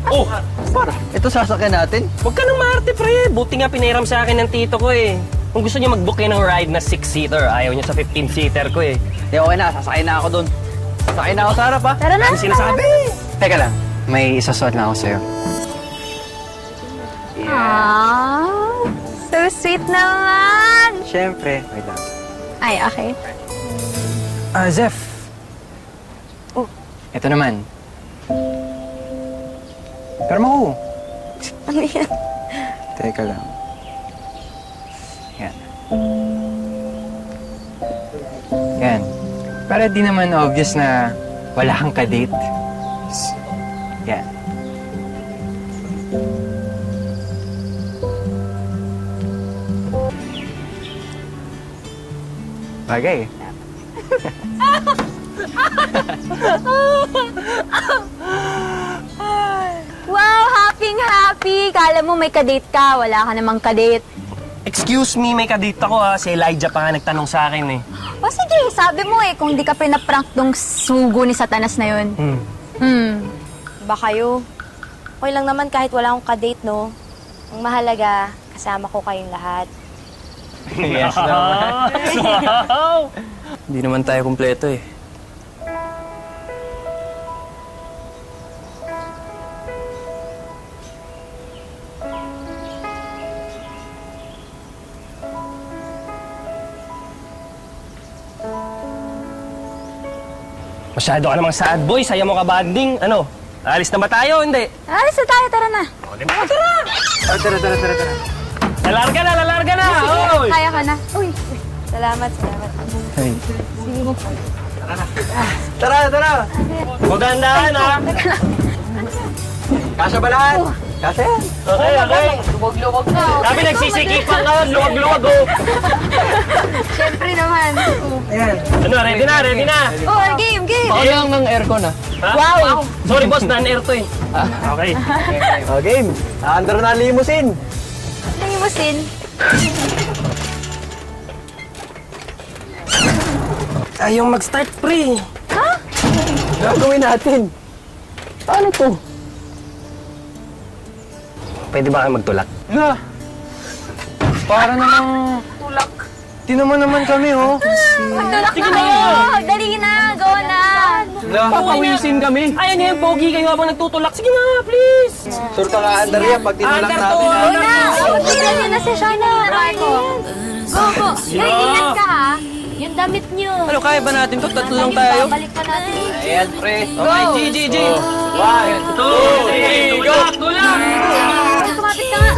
Oh! Para, ito sasakyan natin. Huwag ka nang maarte, pre. Buti nga pinairam sa akin ng tito ko eh. Kung gusto niyo mag-book kayo ng ride na 6-seater, ayaw niyo sa 15-seater ko eh. Di okay na, sasakay na ako doon. Sasakay na ako sa harap, ha? Tara na. Ano sinasabi? Teka lang, may isasuot na ako sa'yo. Aww, so sweet naman. Siyempre. Wait lang. Ay, okay. Zeph. Oh. Ito naman. Karma ko. Ano yan? Teka lang. Yan. Yan. Para di naman obvious na wala kang kadate. Yan. Bagay. Wow, happy! Kala mo may kadate ka, wala ka namang kadate. Excuse me, may kadate ako ha. Si Elijah pa nga nagtanong sa akin eh. O sige, sabi mo eh, kung di ka pinaprank nung sugo ni Satanas na yun. Ba kayo? Okay lang naman kahit wala akong kadate, no? Ang mahalaga, kasama ko kayong lahat. Yes naman. Wow! Hindi naman tayo kumpleto eh. Masyado ka namang sad boy. Saya mo ka banding. Ano? Alis na ba tayo? Hindi. Alis na tayo, tara na. O, di ba? Tara! Tara. Lalarga na! Oy! Kaya ka na. Uy, Salamat. Tara. Magandaan ha! Kasya ba lahat? Kasya yan. Okay. luwag-luwag na. Sabi nagsisikipan ka. Luwag-luwag oh. Siyempre naman. Ayan. Ano? Ready na? Oh, game! Baka lang ng aircon, ha? Ha? Wow! Sorry boss, non-air to eh. Okay. O, game. Naandar na limousine. Limousine. Ayaw mag-start pre. Gagawin natin. Paano to? Pwede ba kayo magtulak? Na! Para namang... Tulak. Tinamo naman kami, oh. Magtulak na kayo. Dali na, go na. Papawisin kami. Ayaw niya yung pogi kayo habang nagtutulak. Sige na, please. Sure ka nga, andar yan pag tinulak Andar natin. to. Go na. Tingnan niyo na si Shana. Marco. Go. Ay, ingat ka ha. Yung damit nyo. Ano, kaya ba natin to? Tatlo lang tayo. Babalik pa natin. Ayan, pre. Okay, G. 1, 2, 3, go! Tulak! Tumapit ka nga.